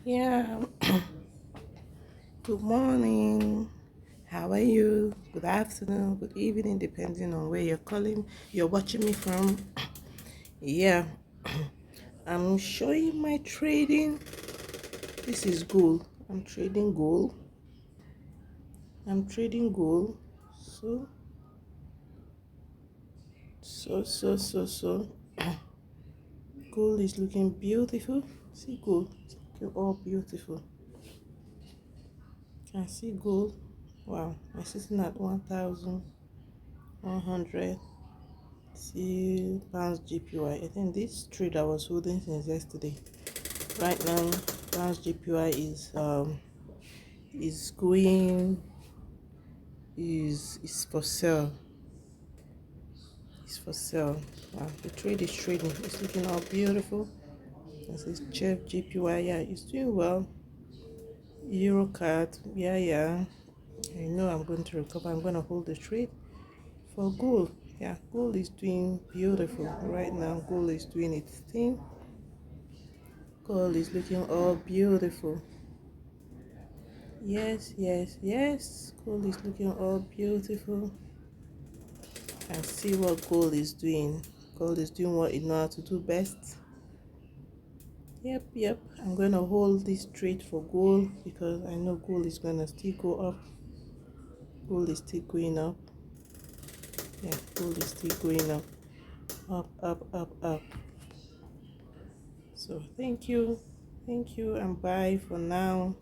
Yeah, good morning. How are you? Good afternoon, good evening, depending on where you're watching me from. Yeah, I'm showing my trading. This is gold. I'm trading gold. I'm trading gold. So, so. Gold is looking beautiful. See gold. It's looking all beautiful. Can see gold. Wow, I'm sitting at 1,100. See pounds GPY. I think this trade I was holding since yesterday. Right now, pounds GPY is going is for sale. It's for sale. Wow, the trade is trading. It's looking all beautiful. This is Chef GPY. Yeah, it's doing well. Euro card. Yeah. I know I'm going to recover. I'm going to hold the trade for gold. Yeah, gold is doing beautiful right now. Gold is doing its thing. Gold is looking all beautiful. Yes. Gold is looking all beautiful. And see what gold is doing. Gold is doing what it knows how to do best. Yep. I'm going to hold this trade for gold because I know gold is going to still go up. Gold is still going up. Yeah, gold is still going up. Up. So thank you. And bye for now.